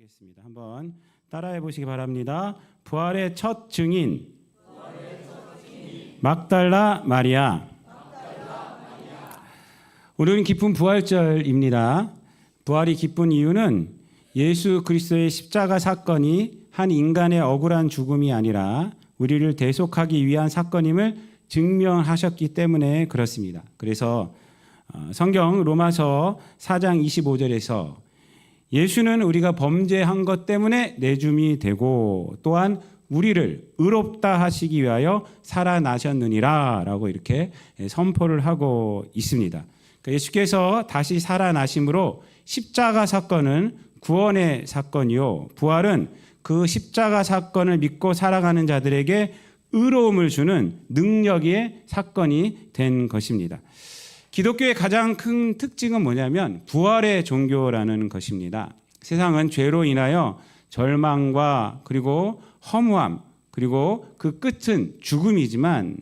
하겠습니다. 한번 따라해 보시기 바랍니다. 부활의 첫 증인 막달라 마리아. 오늘은 기쁜 부활절입니다. 부활이 기쁜 이유는 예수 그리스도의 십자가 사건이 한 인간의 억울한 죽음이 아니라 우리를 대속하기 위한 사건임을 증명하셨기 때문에 그렇습니다. 그래서 성경 로마서 4장 25절에서 예수는 우리가 범죄한 것 때문에 내줌이 되고 또한 우리를 의롭다 하시기 위하여 살아나셨느니라 라고 이렇게 선포를 하고 있습니다. 그러니까 예수께서 다시 살아나심으로 십자가 사건은 구원의 사건이요, 부활은 그 십자가 사건을 믿고 살아가는 자들에게 의로움을 주는 능력의 사건이 된 것입니다. 기독교의 가장 큰 특징은 뭐냐면 부활의 종교라는 것입니다. 세상은 죄로 인하여 절망과 그리고 허무함 그리고 그 끝은 죽음이지만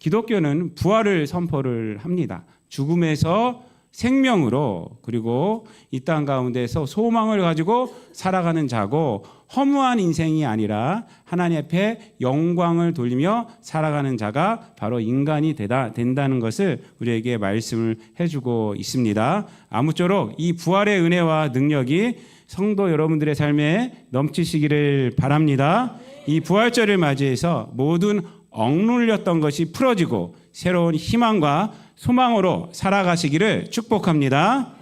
기독교는 부활을 선포를 합니다. 죽음에서 생명으로 그리고 이 땅 가운데서 소망을 가지고 살아가는 자고 허무한 인생이 아니라 하나님 앞에 영광을 돌리며 살아가는 자가 바로 인간이 된다는 것을 우리에게 말씀을 해주고 있습니다. 아무쪼록 이 부활의 은혜와 능력이 성도 여러분들의 삶에 넘치시기를 바랍니다. 이 부활절을 맞이해서 모든 억눌렸던 것이 풀어지고 새로운 희망과 소망으로 살아가시기를 축복합니다.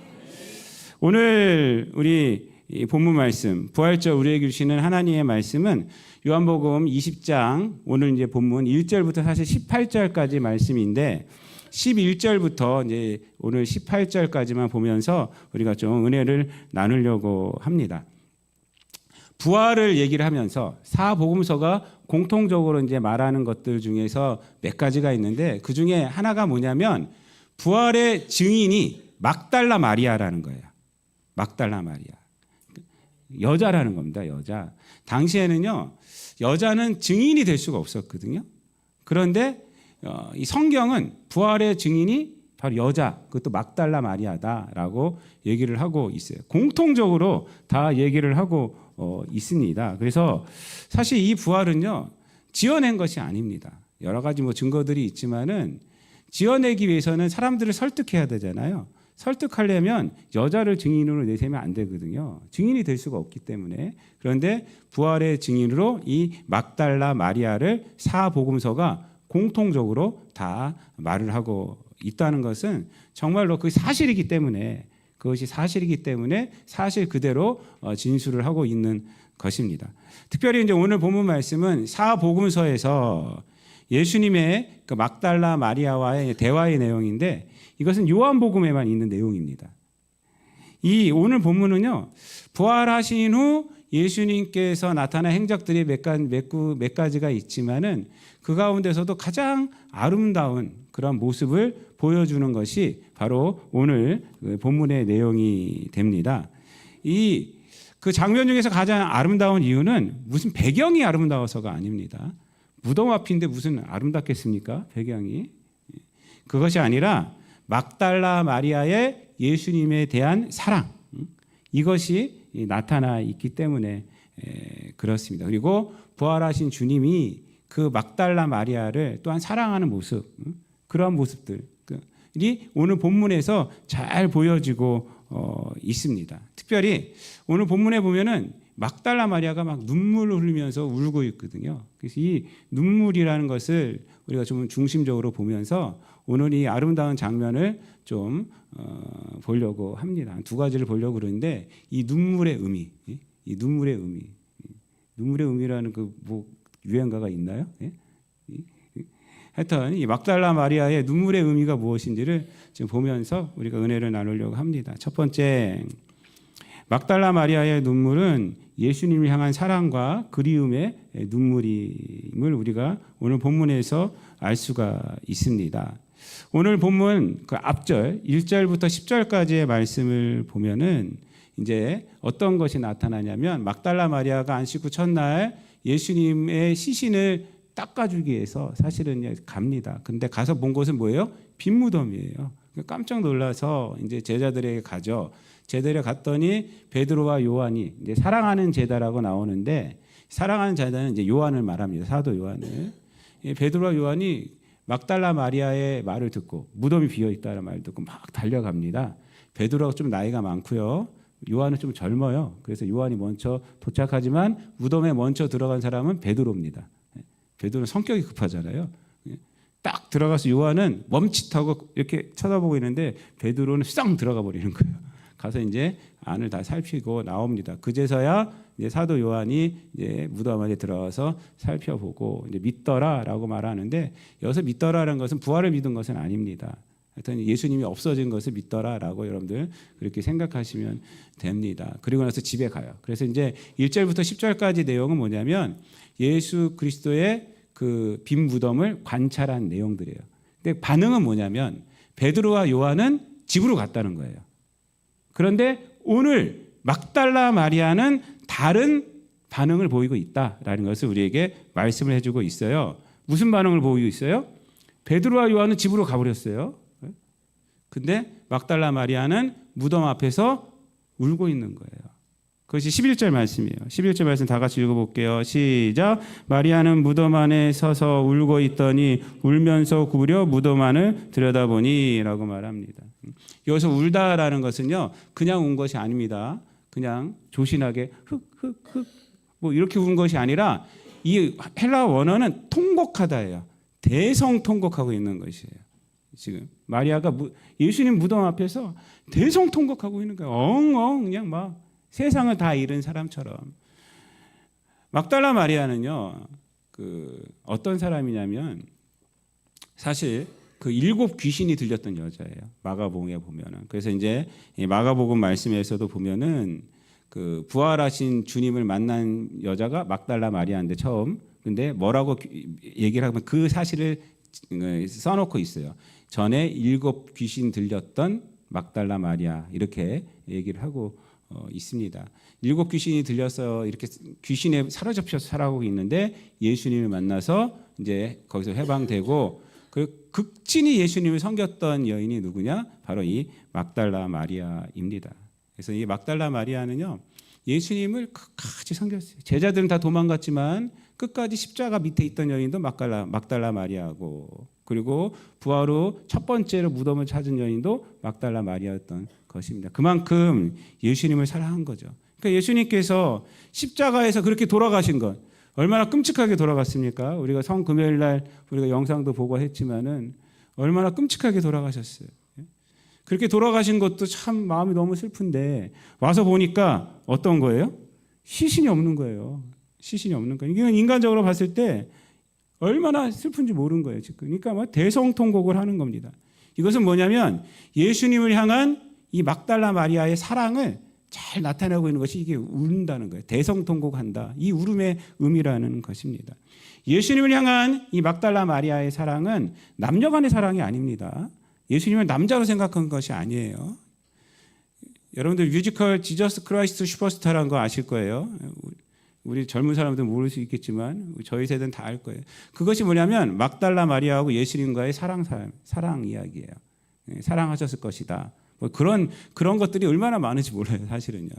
오늘 우리 본문 말씀, 부활절 우리에게 주시는 하나님의 말씀은 요한복음 20장, 오늘 이제 본문 1절부터 사실 18절까지 말씀인데 11절부터 이제 오늘 18절까지만 보면서 우리가 좀 은혜를 나누려고 합니다. 부활을 얘기를 하면서 사복음서가 공통적으로 이제 말하는 것들 중에서 몇 가지가 있는데 그 중에 하나가 뭐냐면 부활의 증인이 막달라 마리아라는 거예요. 막달라 마리아. 여자라는 겁니다. 여자. 당시에는요, 여자는 증인이 될 수가 없었거든요. 그런데 이 성경은 부활의 증인이 바로 여자, 그것도 막달라 마리아다라고 얘기를 하고 있어요. 공통적으로 다 얘기를 하고 있습니다. 그래서 사실 이 부활은요, 지어낸 것이 아닙니다. 여러 가지 뭐 증거들이 있지만은 지어내기 위해서는 사람들을 설득해야 되잖아요. 설득하려면 여자를 증인으로 내세우면 안 되거든요. 증인이 될 수가 없기 때문에. 그런데 부활의 증인으로 이 막달라 마리아를 사복음서가 공통적으로 다 말을 하고 있다는 것은 정말로 그 사실이기 때문에, 그것이 사실이기 때문에 사실 그대로 진술을 하고 있는 것입니다. 특별히 이제 오늘 본문 말씀은 사복음서에서 예수님의 그 막달라 마리아와의 대화의 내용인데 이것은 요한복음에만 있는 내용입니다. 이 오늘 본문은요, 부활하신 후 예수님께서 나타난 행적들이 몇 가지가 있지만은 그 가운데서도 가장 아름다운 그런 모습을 보여주는 것이 바로 오늘 본문의 내용이 됩니다. 그 장면 중에서 가장 아름다운 이유는 무슨 배경이 아름다워서가 아닙니다. 무덤 앞인데 무슨 아름답겠습니까? 배경이. 그것이 아니라 막달라 마리아의 예수님에 대한 사랑, 이것이 나타나 있기 때문에 그렇습니다. 그리고 부활하신 주님이 그 막달라 마리아를 또한 사랑하는 모습, 그러한 모습들이 오늘 본문에서 잘 보여지고 있습니다. 특별히 오늘 본문에 보면은 막달라 마리아가 막 눈물을 흘리면서 울고 있거든요. 그래서 이 눈물이라는 것을 우리가 좀 중심적으로 보면서 오늘 이 아름다운 장면을 좀 보려고 합니다. 두 가지를 보려고 그러는데 이 눈물의 의미, 눈물의 의미라는 그 뭐 유행가가 있나요? 하여튼 이 막달라 마리아의 눈물의 의미가 무엇인지를 지금 보면서 우리가 은혜를 나누려고 합니다. 첫 번째, 막달라 마리아의 눈물은 예수님을 향한 사랑과 그리움의 눈물임을 우리가 오늘 본문에서 알 수가 있습니다. 오늘 본문 그 앞절 1절부터 10절까지의 말씀을 보면은 이제 어떤 것이 나타나냐면 막달라 마리아가 안식 후 첫날 예수님의 시신을 닦아주기 위해서 사실은 갑니다. 근데 가서 본 곳은 뭐예요? 빈 무덤이에요. 깜짝 놀라서 이제 제자들에게 가죠. 제자리에 갔더니 베드로와 요한이 이제 사랑하는 제자라고 나오는데 사랑하는 제자는 이제 요한을 말합니다. 사도 요한을. 베드로와 요한이 막달라 마리아의 말을 듣고 무덤이 비어 있다는 말을 듣고 막 달려갑니다. 베드로가 좀 나이가 많고요. 요한은 좀 젊어요. 그래서 요한이 먼저 도착하지만 무덤에 먼저 들어간 사람은 베드로입니다. 베드로는 성격이 급하잖아요. 딱 들어가서 요한은 멈칫하고 이렇게 쳐다보고 있는데 베드로는 싹 들어가 버리는 거예요. 가서 이제 안을 다 살피고 나옵니다. 그제서야 이제 사도 요한이 이제 무덤 안에 들어가서 살펴보고 이제 믿더라라고 말하는데 여기서 믿더라라는 것은 부활을 믿은 것은 아닙니다. 하여튼 예수님이 없어진 것을 믿더라라고 여러분들 그렇게 생각하시면 됩니다. 그리고 나서 집에 가요. 그래서 이제 1절부터 10절까지 내용은 뭐냐면 예수 그리스도의 그 빈 무덤을 관찰한 내용들이에요. 근데 반응은 뭐냐면 베드로와 요한은 집으로 갔다는 거예요. 그런데 오늘 막달라 마리아는 다른 반응을 보이고 있다라는 것을 우리에게 말씀을 해주고 있어요. 무슨 반응을 보이고 있어요? 베드로와 요한은 집으로 가버렸어요. 근데 막달라 마리아는 무덤 앞에서 울고 있는 거예요. 그것이 11절 말씀이에요. 11절 말씀 다 같이 읽어볼게요. 시작. 마리아는 무덤 안에 서서 울고 있더니 울면서 구부려 무덤 안을 들여다보니 라고 말합니다. 여기서 울다라는 것은요 그냥 운 것이 아닙니다. 그냥 조신하게 흑흑흑 뭐 이렇게 운 것이 아니라 이 헬라 원어는 통곡하다예요. 대성통곡하고 있는 것이에요. 지금 마리아가 예수님 무덤 앞에서 대성통곡하고 있는 거예요. 엉엉 그냥 막 세상을 다 잃은 사람처럼. 막달라 마리아는요 그 어떤 사람이냐면 사실 그 7 귀신이 들렸던 여자예요. 마가복음에 보면은. 그래서 이제 마가복음 말씀에서도 보면은 그 부활하신 주님을 만난 여자가 막달라 마리아인데 처음. 근데 뭐라고 얘기를 하면 그 사실을 써놓고 있어요. 전에 7 귀신 들렸던 막달라 마리아 이렇게 얘기를 하고 있습니다. 7 귀신이 들려서 이렇게 귀신에 사로잡혀서 살아가고 있는데 예수님을 만나서 이제 거기서 해방되고 그 극진히 예수님을 섬겼던 여인이 누구냐? 바로 이 막달라 마리아입니다. 그래서 이 막달라 마리아는요 예수님을 끝까지 섬겼어요. 제자들은 다 도망갔지만 끝까지 십자가 밑에 있던 여인도 막달라 마리아고 그리고 부활 후 첫 번째로 무덤을 찾은 여인도 막달라 마리아였던 것입니다. 그만큼 예수님을 사랑한 거죠. 그러니까 예수님께서 십자가에서 그렇게 돌아가신 것 얼마나 끔찍하게 돌아갔습니까? 우리가 성금요일 날 우리가 영상도 보고 했지만은 얼마나 끔찍하게 돌아가셨어요. 그렇게 돌아가신 것도 참 마음이 너무 슬픈데 와서 보니까 어떤 거예요? 시신이 없는 거예요. 시신이 없는 거예요. 이건 인간적으로 봤을 때 얼마나 슬픈지 모르는 거예요. 지금. 그러니까 대성통곡을 하는 겁니다. 이것은 뭐냐면 예수님을 향한 이 막달라 마리아의 사랑을 잘 나타내고 있는 것이 이게 운다는 거예요. 대성통곡한다. 이 울음의 의미라는 것입니다. 예수님을 향한 이 막달라 마리아의 사랑은 남녀 간의 사랑이 아닙니다. 예수님을 남자로 생각한 것이 아니에요. 여러분들 뮤지컬 지저스 크라이스트 슈퍼스타라는 거 아실 거예요. 우리 젊은 사람들은 모를 수 있겠지만 저희 세대는 다 알 거예요. 그것이 뭐냐면 막달라 마리아하고 예수님과의 사랑 이야기예요. 사랑하셨을 것이다. 뭐 그런 것들이 얼마나 많은지 몰라요, 사실은요.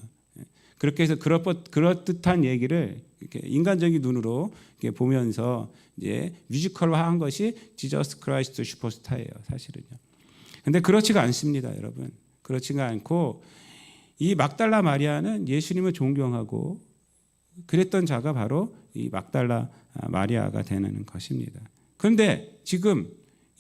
그렇게 해서 그럴듯한 얘기를 이렇게 인간적인 눈으로 이렇게 보면서 이제 뮤지컬화한 것이 지저스 크라이스트 슈퍼스타예요, 사실은요. 근데 그렇지가 않습니다, 여러분. 그렇지가 않고 이 막달라 마리아는 예수님을 존경하고 그랬던 자가 바로 이 막달라 마리아가 되는 것입니다. 그런데 지금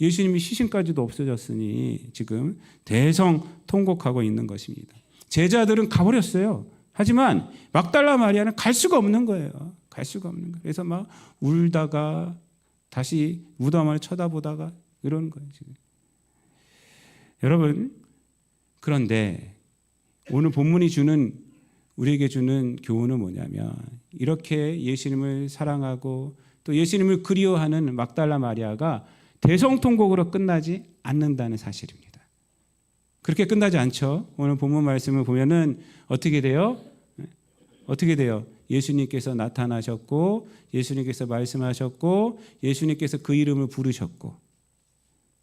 예수님이 시신까지도 없어졌으니 지금 대성통곡하고 있는 것입니다. 제자들은 가버렸어요. 하지만 막달라 마리아는 갈 수가 없는 거예요. 갈 수가 없는 거예요. 그래서 막 울다가 다시 무덤을 쳐다보다가 이러는 거예요. 지금. 여러분, 그런데 오늘 본문이 우리에게 주는 교훈은 뭐냐면 이렇게 예수님을 사랑하고 또 예수님을 그리워하는 막달라 마리아가 대성통곡으로 끝나지 않는다는 사실입니다. 그렇게 끝나지 않죠. 오늘 본문 말씀을 보면은 어떻게 돼요? 어떻게 돼요? 예수님께서 나타나셨고 예수님께서 말씀하셨고 예수님께서 그 이름을 부르셨고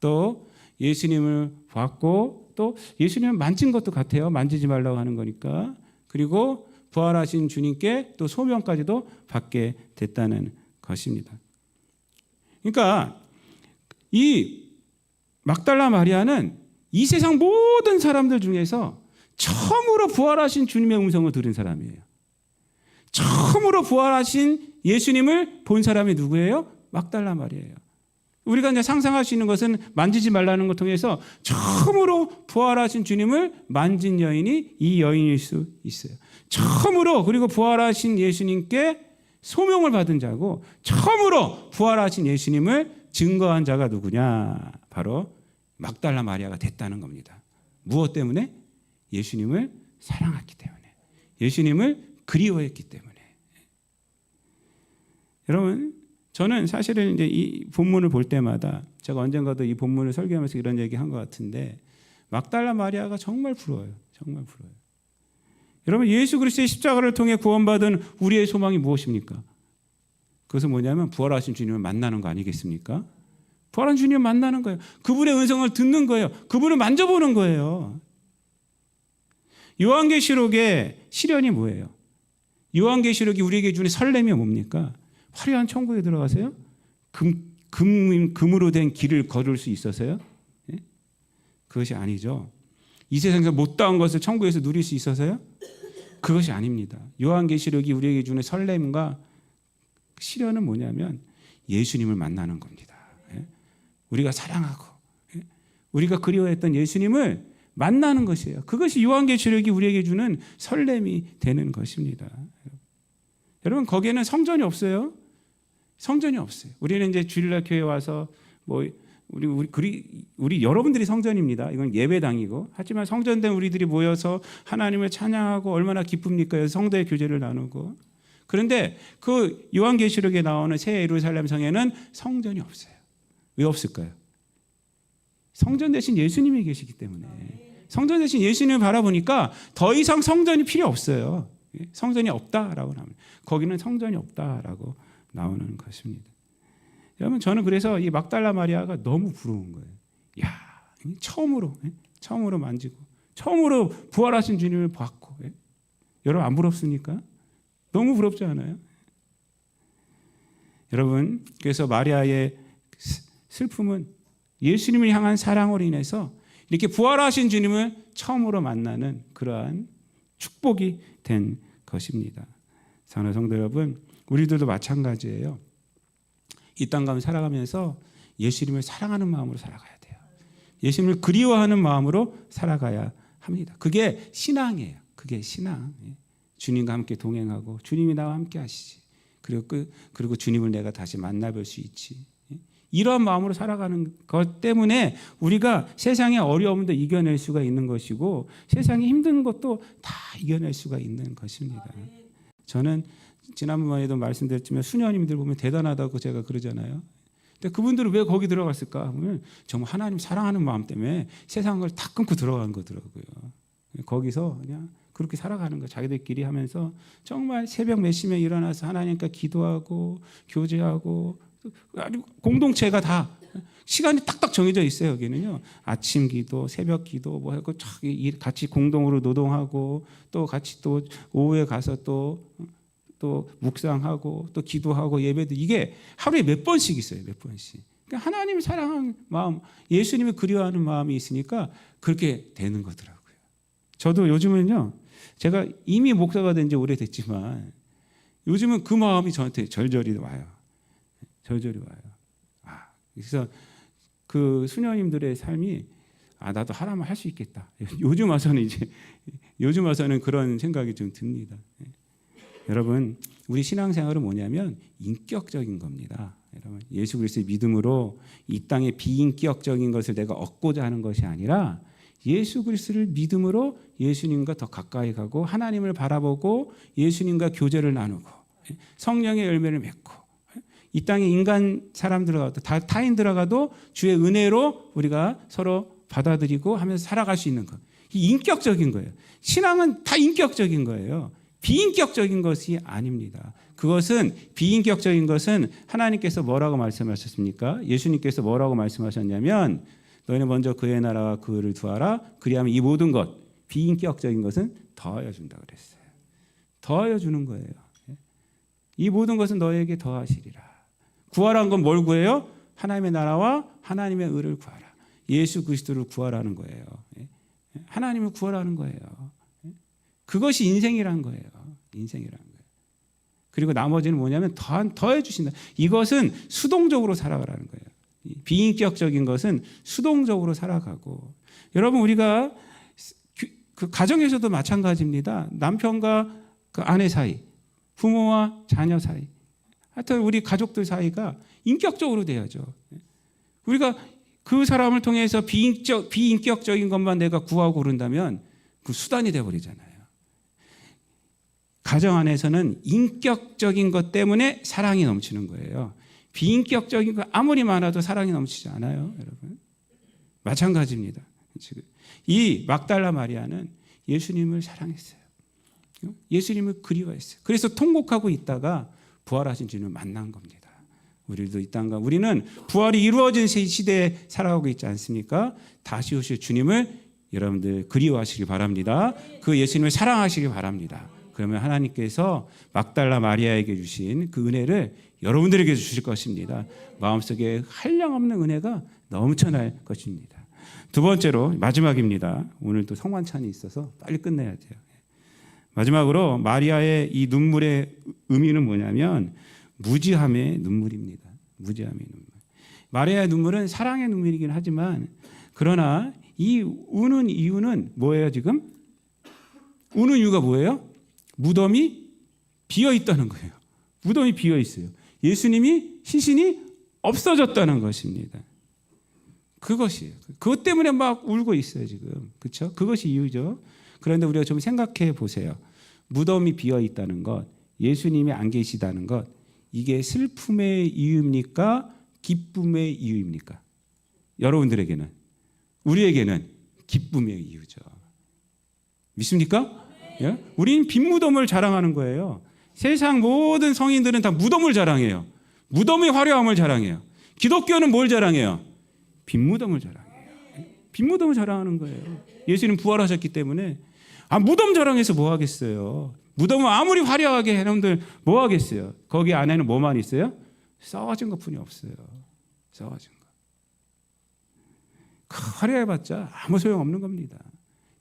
또 예수님을 봤고 또 예수님은 만진 것도 같아요. 만지지 말라고 하는 거니까. 그리고 부활하신 주님께 또 소명까지도 받게 됐다는 것입니다. 그러니까 이 막달라 마리아는 이 세상 모든 사람들 중에서 처음으로 부활하신 주님의 음성을 들은 사람이에요. 처음으로 부활하신 예수님을 본 사람이 누구예요? 막달라 마리아예요. 우리가 이제 상상할 수 있는 것은 만지지 말라는 걸 통해서 처음으로 부활하신 주님을 만진 여인이 이 여인일 수 있어요. 처음으로 그리고 부활하신 예수님께 소명을 받은 자고 처음으로 부활하신 예수님을 증거한 자가 누구냐? 바로 막달라 마리아가 됐다는 겁니다. 무엇 때문에? 예수님을 사랑했기 때문에. 예수님을 그리워했기 때문에. 여러분, 저는 사실은 이제 이 본문을 볼 때마다 제가 언젠가도 이 본문을 설교하면서 이런 얘기한 것 같은데 막달라 마리아가 정말 부러워요. 정말 부러워요. 여러분, 예수 그리스도의 십자가를 통해 구원받은 우리의 소망이 무엇입니까? 그것은 뭐냐면 부활하신 주님을 만나는 거 아니겠습니까? 부활한 주님을 만나는 거예요. 그분의 음성을 듣는 거예요. 그분을 만져보는 거예요. 요한계시록의 시련이 뭐예요? 요한계시록이 우리에게 주는 설렘이 뭡니까? 화려한 천국에 들어가세요? 금으로 된 길을 걸을 수 있어서요? 예? 그것이 아니죠. 이 세상에서 못다한 것을 천국에서 누릴 수 있어서요? 그것이 아닙니다. 요한계시록이 우리에게 주는 설렘과 시련은 뭐냐면 예수님을 만나는 겁니다. 예? 우리가 사랑하고 우리가 그리워했던 예수님을 만나는 것이에요. 그것이 요한계시록이 우리에게 주는 설렘이 되는 것입니다. 여러분, 거기에는 성전이 없어요. 성전이 없어요. 우리는 이제 주일날 교회 와서 뭐 우리 여러분들이 성전입니다. 이건 예배당이고. 하지만 성전된 우리들이 모여서 하나님을 찬양하고 얼마나 기쁩니까? 성도의 교제를 나누고. 그런데 그 요한계시록에 나오는 새 예루살렘 성에는 성전이 없어요. 왜 없을까요? 성전 대신 예수님이 계시기 때문에. 성전 대신 예수님을 바라보니까 더 이상 성전이 필요 없어요. 성전이 없다라고 나옵니다. 거기는 성전이 없다라고 나오는 것입니다. 여러분, 저는 그래서 이 막달라 마리아가 너무 부러운 거예요. 야, 처음으로 만지고 처음으로 부활하신 주님을 봤고. 여러분, 안 부럽습니까? 너무 부럽지 않아요? 여러분, 그래서 마리아의 슬픔은 예수님을 향한 사랑으로 인해서 이렇게 부활하신 주님을 처음으로 만나는 그러한 축복이 된 것입니다. 사랑하는 성도 여러분, 우리들도 마찬가지예요. 이 땅 가면 살아가면서 예수님을 사랑하는 마음으로 살아가야 돼요. 예수님을 그리워하는 마음으로 살아가야 합니다. 그게 신앙이에요. 그게 신앙. 주님과 함께 동행하고 주님이 나와 함께 하시지. 그리고 주님을 내가 다시 만나볼 수 있지. 이러한 마음으로 살아가는 것 때문에 우리가 세상의 어려움도 이겨낼 수가 있는 것이고 세상이 힘든 것도 다 이겨낼 수가 있는 것입니다. 저는 지난번에도 말씀드렸지만 수녀님들 보면 대단하다고 제가 그러잖아요. 근데 그분들은 왜 거기 들어갔을까 하면 정말 하나님 사랑하는 마음 때문에 세상을 다 끊고 들어간 거더라고요. 거기서 그냥 그렇게 살아가는 거 자기들끼리 하면서 정말 새벽 몇 시면 일어나서 하나님과 기도하고 교제하고 아주 공동체가 다 시간이 딱딱 정해져 있어요. 여기는요. 아침 기도, 새벽 기도 뭐 하고 같이 공동으로 노동하고 또 같이 또 오후에 가서 또 묵상하고 또 기도하고 예배도 이게 하루에 몇 번씩 있어요. 몇 번씩. 그러니까 하나님을 사랑하는 마음, 예수님을 그리워하는 마음이 있으니까 그렇게 되는 거더라고요. 저도 요즘은요. 제가 이미 목사가 된 지 오래됐지만 요즘은 그 마음이 저한테 절절히 와요. 절절히 와요. 그래서 그 수녀님들의 삶이 나도 하라면 할 수 있겠다. 요즘 와서는 그런 생각이 좀 듭니다. 여러분, 우리 신앙생활은 뭐냐면 인격적인 겁니다. 여러분, 예수 그리스도의 믿음으로 이 땅의 비인격적인 것을 내가 얻고자 하는 것이 아니라 예수 그리스도를 믿음으로 예수님과 더 가까이 가고 하나님을 바라보고 예수님과 교제를 나누고 성령의 열매를 맺고 이 땅에 인간 사람 들어가도 타인 들어가도 주의 은혜로 우리가 서로 받아들이고 하면서 살아갈 수 있는 것. 이 인격적인 거예요. 신앙은 다 인격적인 거예요. 비인격적인 것이 아닙니다. 그것은 비인격적인 것은 하나님께서 뭐라고 말씀하셨습니까? 예수님께서 뭐라고 말씀하셨냐면 너희는 먼저 그의 나라와 그를 구하라. 그리하면 이 모든 것, 비인격적인 것은 더하여 준다 그랬어요. 더하여 주는 거예요. 이 모든 것은 너에게 더하시리라. 구하라는 건 뭘 구해요? 하나님의 나라와 하나님의 의를 구하라. 예수 그리스도를 구하라는 거예요. 하나님을 구하라는 거예요. 그것이 인생이란 거예요. 인생이란 거예요. 그리고 나머지는 뭐냐면 더해 주신다. 이것은 수동적으로 살아가라는 거예요. 비인격적인 것은 수동적으로 살아가고. 여러분 우리가 그 가정에서도 마찬가지입니다. 남편과 그 아내 사이, 부모와 자녀 사이, 하여튼 우리 가족들 사이가 인격적으로 돼야죠. 우리가 그 사람을 통해서 비인격적인 것만 내가 구하고 그런다면 그 수단이 되어버리잖아요. 가정 안에서는 인격적인 것 때문에 사랑이 넘치는 거예요. 비인격적인 거 아무리 많아도 사랑이 넘치지 않아요, 여러분. 마찬가지입니다. 지금 이 막달라 마리아는 예수님을 사랑했어요. 예수님을 그리워했어요. 그래서 통곡하고 있다가 부활하신 주님을 만난 겁니다. 우리도 이 땅과 우리는 부활이 이루어진 시대에 살아가고 있지 않습니까? 다시 오실 주님을 여러분들 그리워하시기 바랍니다. 그 예수님을 사랑하시기 바랍니다. 그러면 하나님께서 막달라 마리아에게 주신 그 은혜를 여러분들에게 주실 것입니다. 마음속에 한량없는 은혜가 넘쳐날 것입니다. 두 번째로 마지막입니다. 오늘도 성만찬이 있어서 빨리 끝내야 돼요. 마지막으로 마리아의 이 눈물의 의미는 뭐냐면 무지함의 눈물입니다. 무지함의 눈물. 마리아의 눈물은 사랑의 눈물이긴 하지만 그러나 이 우는 이유는 뭐예요 지금? 우는 이유가 뭐예요? 무덤이 비어 있다는 거예요. 무덤이 비어 있어요. 예수님이 시신이 없어졌다는 것입니다. 그것이에요. 그것 때문에 막 울고 있어요 지금. 그렇죠? 그것이 이유죠. 그런데 우리가 좀 생각해 보세요. 무덤이 비어 있다는 것, 예수님이 안 계시다는 것, 이게 슬픔의 이유입니까? 기쁨의 이유입니까? 여러분들에게는, 우리에게는 기쁨의 이유죠. 믿습니까? 예? 우린 빈 무덤을 자랑하는 거예요. 세상 모든 성인들은 다 무덤을 자랑해요. 무덤의 화려함을 자랑해요. 기독교는 뭘 자랑해요? 빈 무덤을 자랑해요. 빈 무덤을 자랑하는 거예요. 예수님 부활하셨기 때문에. 무덤 자랑해서 뭐 하겠어요? 무덤은 아무리 화려하게 해놓은들 뭐 하겠어요? 거기 안에는 뭐만 있어요? 썩어진 것뿐이 없어요. 썩어진 거. 화려해봤자 아무 소용없는 겁니다.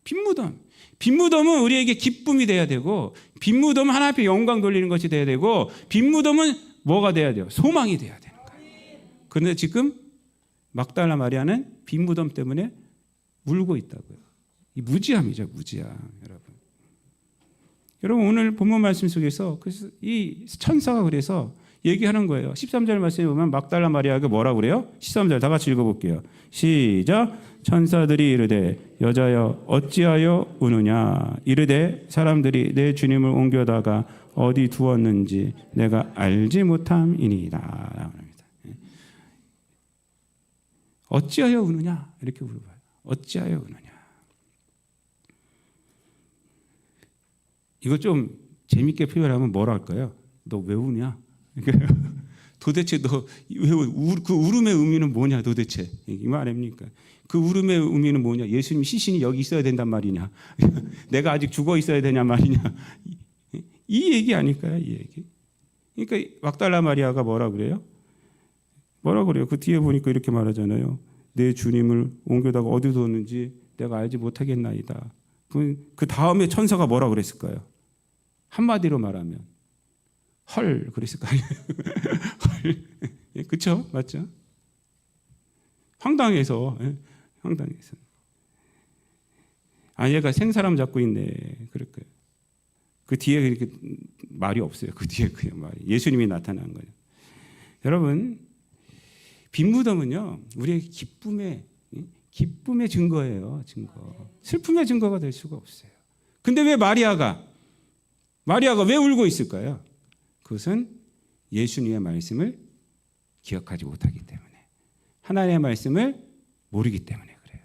빈 무덤. 빈 무덤은 우리에게 기쁨이 돼야 되고, 빈 무덤은 하나님 앞에 영광 돌리는 것이 돼야 되고, 빈 무덤은 뭐가 돼야 돼요? 소망이 돼야 되는 거예요. 그런데 지금 막달라 마리아는 빈 무덤 때문에 울고 있다고요. 이 무지함이죠, 무지함, 여러분. 여러분 오늘 본문 말씀 속에서 그래서 이 천사가 그래서 얘기하는 거예요. 13절 말씀에 보면 막달라 마리아가 뭐라고 그래요? 13절 다 같이 읽어볼게요. 시작. 천사들이 이르되 여자여 어찌하여 우느냐. 이르되 사람들이 내 주님을 옮겨다가 어디 두었는지 내가 알지 못함이니이다. 어찌하여 우느냐 이렇게 물어봐요. 어찌하여 우느냐. 이거 좀 재밌게 표현하면 뭐라 할까요? 너 왜 우냐? 도대체 너 그 울음의 의미는 뭐냐 도대체? 이 말 아닙니까? 그 울음의 의미는 뭐냐? 예수님 시신이 여기 있어야 된단 말이냐? 내가 아직 죽어 있어야 되냐 말이냐? 이 얘기 아닐까요? 이 얘기. 그러니까 막달라 마리아가 뭐라 그래요? 뭐라 그래요? 그 뒤에 보니까 이렇게 말하잖아요. 내 주님을 옮겨다가 어디 뒀는지 내가 알지 못하겠나이다. 그 다음에 천사가 뭐라 그랬을까요? 한마디로 말하면 헐 그랬을 거 아니에요. 헐. 그렇죠? 맞죠? 황당해서. 황당해서. 얘가 생사람 잡고 있네. 그럴 거예요. 그 뒤에 이렇게 말이 없어요. 그 뒤에 그냥 말이. 예수님이 나타난 거예요. 여러분, 빈 무덤은요, 우리의 기쁨의 증거예요. 증거. 슬픔의 증거가 될 수가 없어요. 근데 왜 마리아가 왜 울고 있을까요? 그것은 예수님의 말씀을 기억하지 못하기 때문에, 하나님의 말씀을 모르기 때문에 그래요.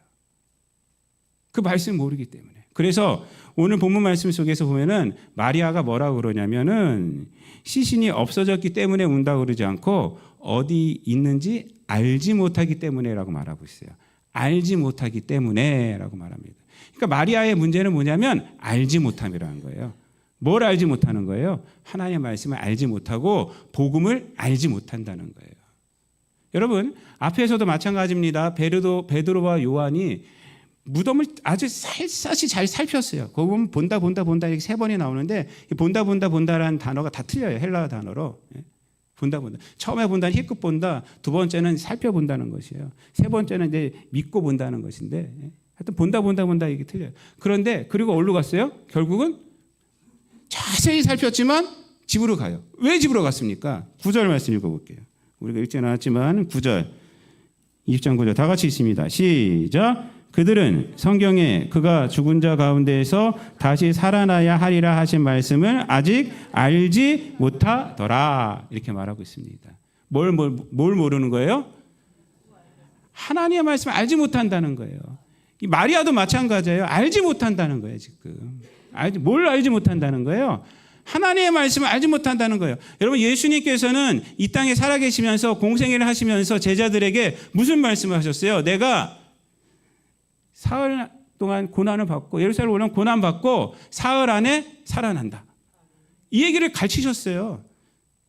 그 말씀을 모르기 때문에. 그래서 오늘 본문 말씀 속에서 보면은 마리아가 뭐라고 그러냐면은 시신이 없어졌기 때문에 운다고 그러지 않고 어디 있는지 알지 못하기 때문에라고 말하고 있어요. 알지 못하기 때문에라고 말합니다. 그러니까 마리아의 문제는 뭐냐면 알지 못함이라는 거예요. 뭘 알지 못하는 거예요? 하나님의 말씀을 알지 못하고 복음을 알지 못한다는 거예요. 여러분, 앞에서도 마찬가지입니다. 베드로와 요한이 무덤을 아주 샅샅이 잘 살폈어요. 거기 보면 본다 이렇게 3번이 나오는데 본다라는 단어가 다 틀려요. 헬라어 단어로. 본다. 처음에 본다는 희끗 본다, 두 번째는 살펴본다는 것이에요. 세 번째는 이제 믿고 본다는 것인데, 하여튼 본다 이게 틀려요. 그런데 그리고 어디로 갔어요? 결국은 자세히 살폈지만 집으로 가요. 왜 집으로 갔습니까? 9절 말씀 읽어볼게요. 우리가 읽지 않았지만 9절, 20장 9절 다 같이 있습니다. 시작. 그들은 성경에 그가 죽은 자 가운데에서 다시 살아나야 하리라 하신 말씀을 아직 알지 못하더라. 이렇게 말하고 있습니다. 뭘 모르는 거예요? 하나님의 말씀을 알지 못한다는 거예요. 이 마리아도 마찬가지예요. 알지 못한다는 거예요, 지금. 뭘 알지 못한다는 거예요? 하나님의 말씀을 알지 못한다는 거예요. 여러분, 예수님께서는 이 땅에 살아계시면서 공생애를 하시면서 제자들에게 무슨 말씀을 하셨어요? 내가 사흘 동안 고난을 받고 예루살렘 오면 고난 받고 사흘 안에 살아난다. 이 얘기를 가르치셨어요.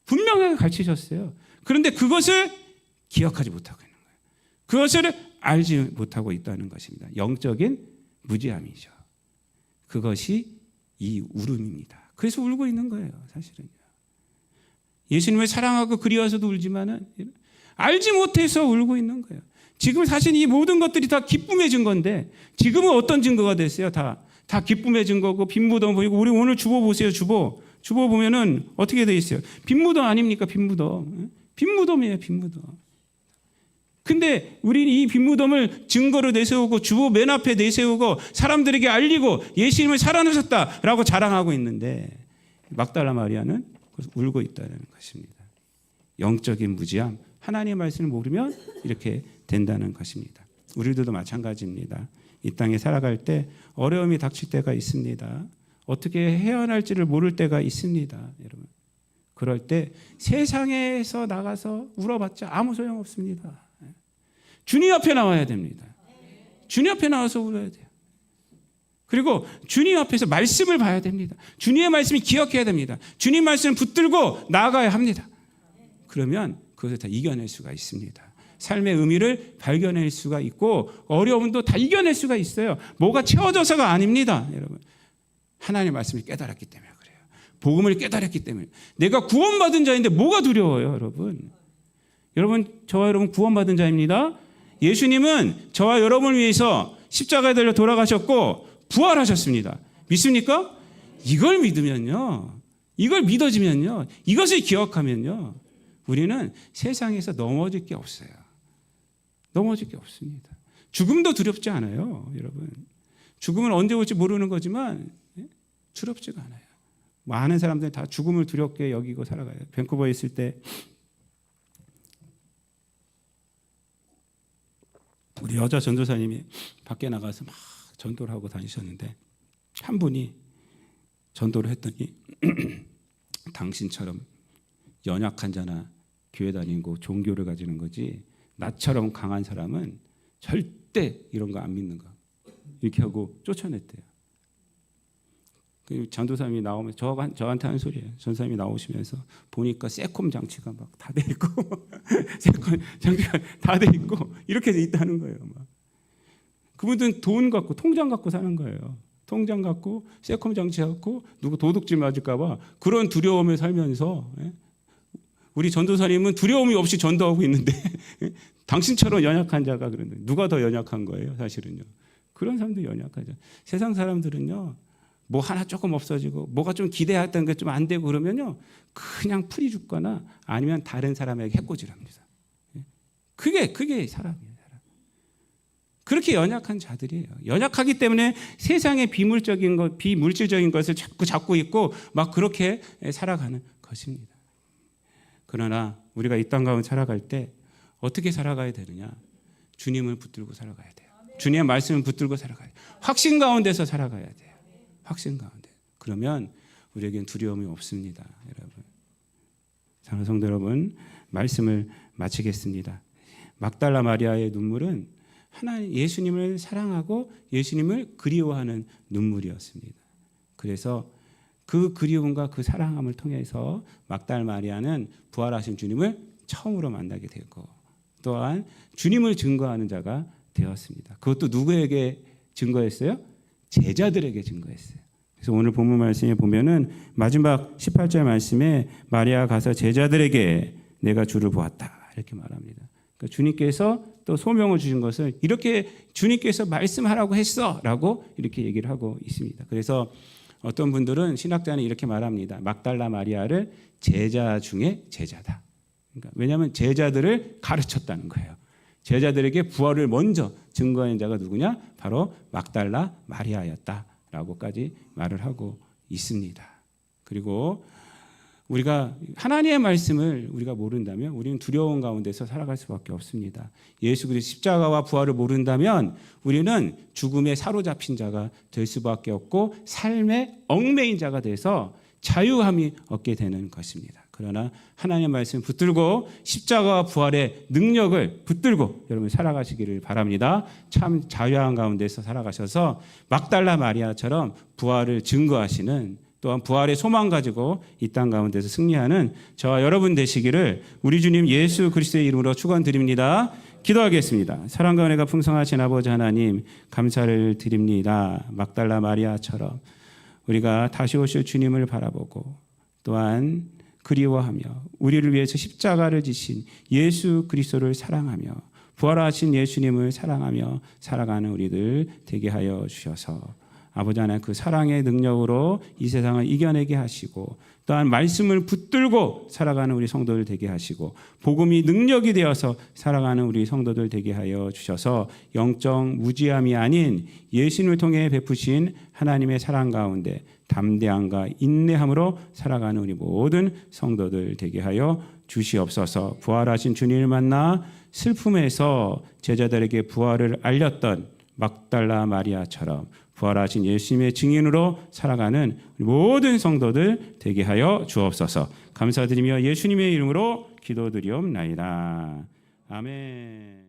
분명하게 가르치셨어요. 그런데 그것을 기억하지 못하고 있는 거예요. 그것을 알지 못하고 있다는 것입니다. 영적인 무지함이죠. 그것이 이 울음입니다. 그래서 울고 있는 거예요, 사실은요. 예수님을 사랑하고 그리워서도 울지만은 알지 못해서 울고 있는 거예요. 지금 사실 이 모든 것들이 다 기쁨의 증거인데 지금은 어떤 증거가 됐어요? 다 기쁨의 증거고 빈무덤 보이고 우리 오늘 주보 보세요. 주보 보면은 어떻게 돼 있어요? 빈무덤 아닙니까? 빈무덤이에요. 빈무덤. 근데 우리는 이 빈무덤을 증거로 내세우고 주보 맨 앞에 내세우고 사람들에게 알리고 예수님을 살아나셨다라고 자랑하고 있는데 막달라 마리아는 울고 있다는 것입니다. 영적인 무지함, 하나님의 말씀을 모르면 이렇게 된다는 것입니다. 우리들도 마찬가지입니다. 이 땅에 살아갈 때 어려움이 닥칠 때가 있습니다. 어떻게 해야 할지를 모를 때가 있습니다. 여러분, 그럴 때 세상에서 나가서 울어봤자 아무 소용 없습니다. 주님 앞에 나와야 됩니다. 주님 앞에 나와서 울어야 돼요. 그리고 주님 앞에서 말씀을 봐야 됩니다. 주님의 말씀을 기억해야 됩니다. 주님 말씀을 붙들고 나아가야 합니다. 그러면 그것을 다 이겨낼 수가 있습니다. 삶의 의미를 발견할 수가 있고 어려움도 다 이겨낼 수가 있어요. 뭐가 채워져서가 아닙니다. 여러분, 하나님의 말씀을 깨달았기 때문에 그래요. 복음을 깨달았기 때문에. 내가 구원받은 자인데 뭐가 두려워요, 여러분? 저와 여러분 구원받은 자입니다. 예수님은 저와 여러분을 위해서 십자가에 달려 돌아가셨고 부활하셨습니다. 믿습니까? 이걸 믿으면요, 이걸 믿어지면요, 이것을 기억하면요, 우리는 세상에서 넘어질 게 없어요. 넘어질 게 없습니다. 죽음도 두렵지 않아요, 여러분. 죽음은 언제 올지 모르는 거지만 두렵지가 않아요. 많은 사람들이 다 죽음을 두렵게 여기고 살아가요. 밴쿠버에 있을 때 우리 여자 전도사님이 밖에 나가서 막 전도를 하고 다니셨는데 한 분이 전도를 했더니 당신처럼 연약한 자나 교회 다니고 종교를 가지는 거지 나처럼 강한 사람은 절대 이런 거 안 믿는 거 이렇게 하고 쫓아냈대요. 그 전도사님이 나오면 저한테 하는 소리예요. 전도사님이 나오시면서 보니까 세콤 장치가 막 다 돼 있고 세콤 장치가 다 돼 있고 이렇게 돼 있다는 거예요. 막. 그분들은 돈 갖고 통장 갖고 사는 거예요. 통장 갖고 세콤 장치 갖고 누구 도둑질 맞을까 봐 그런 두려움에 살면서 우리 전도사님은 두려움이 없이 전도하고 있는데 당신처럼 연약한 자가 그런데 누가 더 연약한 거예요, 사실은요. 그런 사람도 연약하죠. 세상 사람들은요, 뭐 하나 조금 없어지고 뭐가 좀 기대했던 게 좀 안 되고 그러면요, 그냥 풀이 죽거나 아니면 다른 사람에게 해코지합니다. 그게 사람이에요. 그렇게 연약한 자들이에요. 연약하기 때문에 세상의 비물질적인 것을 자꾸 잡고 있고 막 그렇게 살아가는 것입니다. 그러나 우리가 이 땅 가운데 살아갈 때 어떻게 살아가야 되느냐? 주님을 붙들고 살아가야 돼요. 주님의 말씀을 붙들고 살아가야 돼요. 확신 가운데서 살아가야 돼요. 확신 가운데. 그러면 우리에겐 두려움이 없습니다, 여러분. 사랑하는 성도 여러분, 말씀을 마치겠습니다. 막달라 마리아의 눈물은 하나님 예수님을 사랑하고 예수님을 그리워하는 눈물이었습니다. 그래서 그 그리움과 그 사랑함을 통해서 막달 마리아는 부활하신 주님을 처음으로 만나게 되고 또한 주님을 증거하는 자가 되었습니다. 그것도 누구에게 증거했어요? 제자들에게 증거했어요. 그래서 오늘 본문 말씀에 보면은 마지막 18절 말씀에 마리아가 가서 제자들에게 내가 주를 보았다 이렇게 말합니다. 그러니까 주님께서 또 소명을 주신 것을 이렇게 주님께서 말씀하라고 했어라고 이렇게 얘기를 하고 있습니다. 그래서 어떤 분들은 신학자는 이렇게 말합니다. 막달라 마리아를 제자 중에 제자다. 그러니까 왜냐하면 제자들을 가르쳤다는 거예요. 제자들에게 부활을 먼저 증거한 자가 누구냐? 바로 막달라 마리아였다라고까지 말을 하고 있습니다. 그리고 우리가 하나님의 말씀을 우리가 모른다면 우리는 두려움 가운데서 살아갈 수밖에 없습니다. 예수 그리스도 십자가와 부활을 모른다면 우리는 죽음에 사로잡힌 자가 될 수밖에 없고 삶의 얽매인 자가 돼서 자유함이 없게 되는 것입니다. 그러나 하나님의 말씀 붙들고 십자가와 부활의 능력을 붙들고 여러분 살아가시기를 바랍니다. 참 자유한 가운데서 살아가셔서 막달라 마리아처럼 부활을 증거하시는 또한 부활의 소망 가지고 이 땅 가운데서 승리하는 저와 여러분 되시기를 우리 주님 예수 그리스도의 이름으로 축원드립니다. 기도하겠습니다. 사랑과 은혜가 풍성하신 아버지 하나님 감사를 드립니다. 막달라 마리아처럼 우리가 다시 오실 주님을 바라보고 또한 그리워하며 우리를 위해서 십자가를 지신 예수 그리스도를 사랑하며 부활하신 예수님을 사랑하며 살아가는 우리들 되게 하여 주셔서 아버지 하나님 그 사랑의 능력으로 이 세상을 이겨내게 하시고 또한 말씀을 붙들고 살아가는 우리 성도들 되게 하시고 복음이 능력이 되어서 살아가는 우리 성도들 되게 하여 주셔서 영적 무지함이 아닌 예수님을 통해 베푸신 하나님의 사랑 가운데 담대함과 인내함으로 살아가는 우리 모든 성도들 되게 하여 주시옵소서. 부활하신 주님을 만나 슬픔에서 제자들에게 부활을 알렸던 막달라 마리아처럼 부활하신 예수님의 증인으로 살아가는 모든 성도들 되게 하여 주옵소서. 감사드리며 예수님의 이름으로 기도드리옵나이다. 아멘.